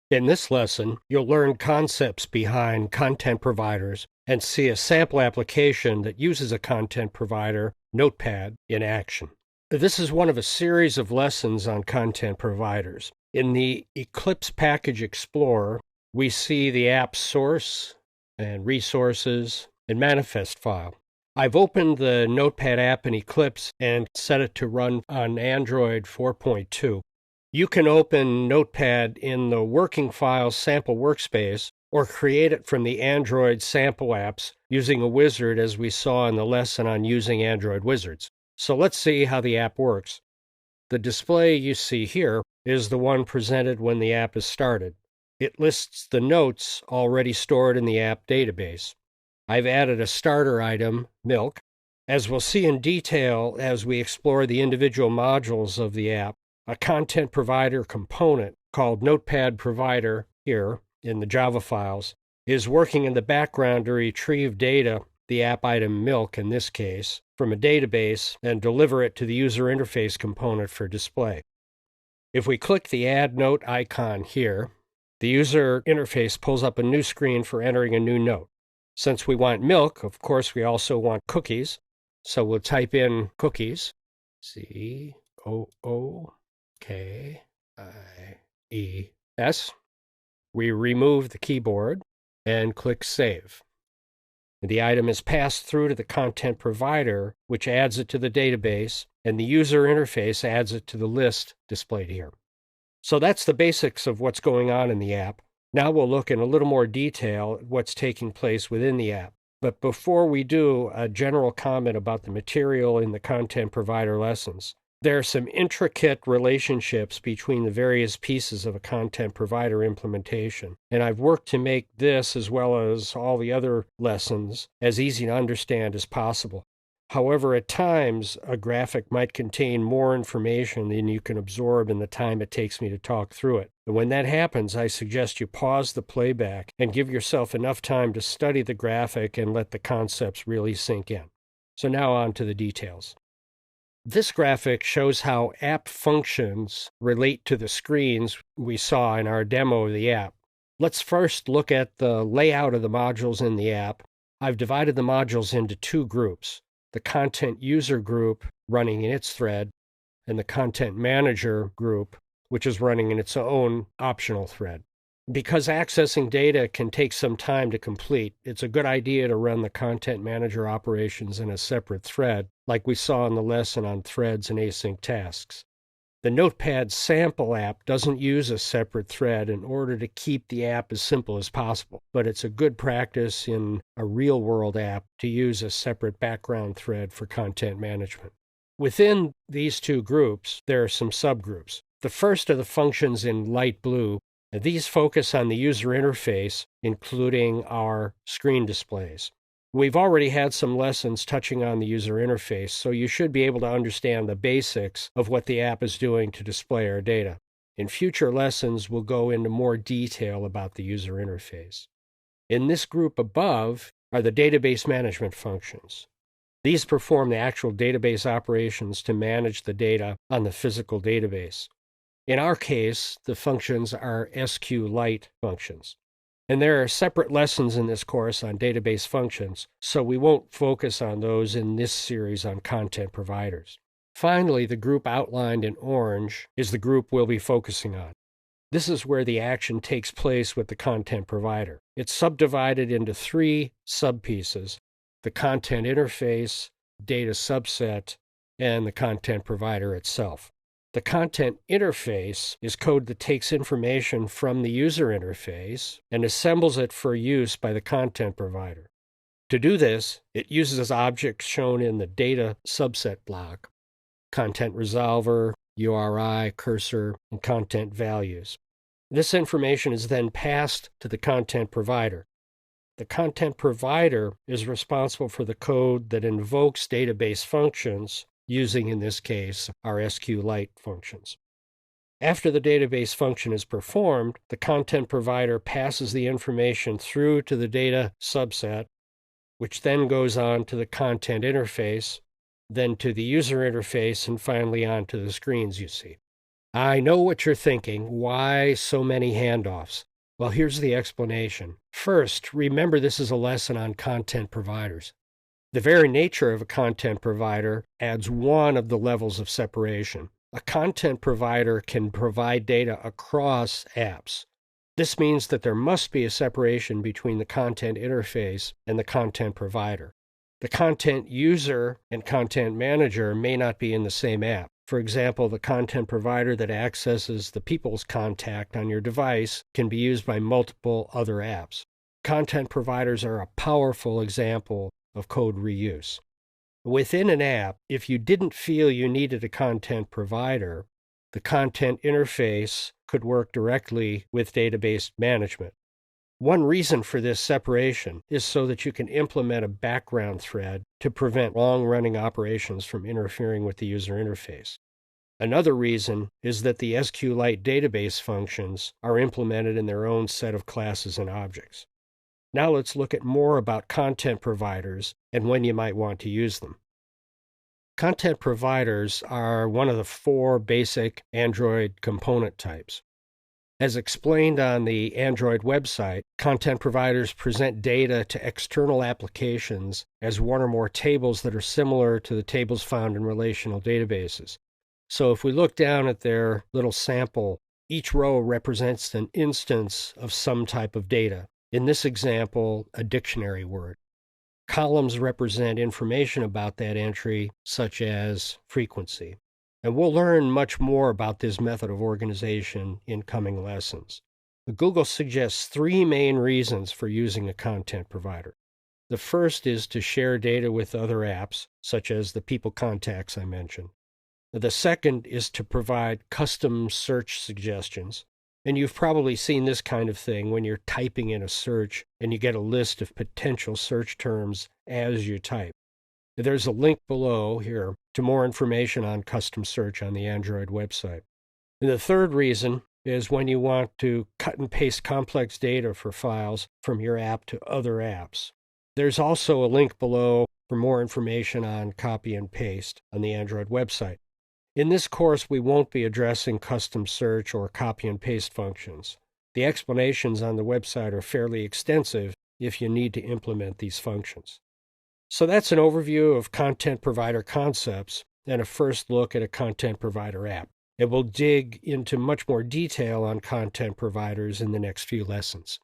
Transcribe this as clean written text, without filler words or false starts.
In this lesson, you'll learn concepts behind content providers and see a sample application that uses a content provider, Notepad, in action. This is one of a series of lessons on content providers. In the Eclipse Package Explorer, we see the app source and resources and manifest file. I've opened the Notepad app in Eclipse and set it to run on Android 4.2. You can open Notepad in the Working Files sample workspace or create it from the Android sample apps using a wizard as we saw in the lesson on using Android wizards. So let's see how the app works. The display you see here is the one presented when the app is started. It lists the notes already stored in the app database. I've added a starter item, milk. As we'll see in detail as we explore the individual modules of the app, a content provider component called Notepad Provider here in the Java files is working in the background to retrieve data, the app item milk in this case, from a database and deliver it to the user interface component for display. If we click the Add Note icon here, the user interface pulls up a new screen for entering a new note. Since we want milk, of course, we also want cookies. So we'll type in cookies, COOKIES. We remove the keyboard and click Save. The item is passed through to the content provider, which adds it to the database, and the user interface adds it to the list displayed here. So that's the basics of what's going on in the app. Now we'll look in a little more detail at what's taking place within the app. But before we do, a general comment about the material in the content provider lessons. There are some intricate relationships between the various pieces of a content provider implementation, and I've worked to make this, as well as all the other lessons, as easy to understand as possible. However, at times, a graphic might contain more information than you can absorb in the time it takes me to talk through it. And when that happens, I suggest you pause the playback and give yourself enough time to study the graphic and let the concepts really sink in. So now on to the details. This graphic shows how app functions relate to the screens we saw in our demo of the app. Let's first look at the layout of the modules in the app. I've divided the modules into two groups: the content user group running in its thread, and the content manager group, which is running in its own optional thread. Because accessing data can take some time to complete, it's a good idea to run the content manager operations in a separate thread, like we saw in the lesson on threads and async tasks. The Notepad sample app doesn't use a separate thread in order to keep the app as simple as possible, but it's a good practice in a real-world app to use a separate background thread for content management. Within these two groups, there are some subgroups. The first are the functions in light blue. These focus on the user interface, including our screen displays. We've already had some lessons touching on the user interface, so you should be able to understand the basics of what the app is doing to display our data. In future lessons, we'll go into more detail about the user interface. In this group above are the database management functions. These perform the actual database operations to manage the data on the physical database. In our case, the functions are SQLite functions. And there are separate lessons in this course on database functions, so we won't focus on those in this series on content providers. Finally, the group outlined in orange is the group we'll be focusing on. This is where the action takes place with the content provider. It's subdivided into three subpieces: the content interface, data subset, and the content provider itself. The content interface is code that takes information from the user interface and assembles it for use by the content provider. To do this, it uses objects shown in the data subset block: content resolver, URI, cursor, and content values. This information is then passed to the content provider. The content provider is responsible for the code that invokes database functions, using, in this case, our SQLite functions. After the database function is performed, the content provider passes the information through to the data subset, which then goes on to the content interface, then to the user interface, and finally on to the screens you see. I know what you're thinking. Why so many handoffs? Well, here's the explanation. First, remember this is a lesson on content providers. The very nature of a content provider adds one of the levels of separation. A content provider can provide data across apps. This means that there must be a separation between the content interface and the content provider. The content user and content manager may not be in the same app. For example, the content provider that accesses the people's contact on your device can be used by multiple other apps. Content providers are a powerful example of code reuse. Within an app, if you didn't feel you needed a content provider, the content interface could work directly with database management. One reason for this separation is so that you can implement a background thread to prevent long-running operations from interfering with the user interface. Another reason is that the SQLite database functions are implemented in their own set of classes and objects. Now let's look at more about content providers and when you might want to use them. Content providers are one of the 4 basic Android component types. As explained on the Android website, content providers present data to external applications as one or more tables that are similar to the tables found in relational databases. So if we look down at their little sample, each row represents an instance of some type of data. In this example, a dictionary word. Columns represent information about that entry, such as frequency. And we'll learn much more about this method of organization in coming lessons. Google suggests 3 main reasons for using a content provider. The first is to share data with other apps, such as the people contacts I mentioned. The second is to provide custom search suggestions. And you've probably seen this kind of thing when you're typing in a search and you get a list of potential search terms as you type. There's a link below here to more information on custom search on the Android website. And the third reason is when you want to cut and paste complex data for files from your app to other apps. There's also a link below for more information on copy and paste on the Android website. In this course, we won't be addressing custom search or copy and paste functions. The explanations on the website are fairly extensive if you need to implement these functions. So that's an overview of content provider concepts and a first look at a content provider app. And we'll dig into much more detail on content providers in the next few lessons.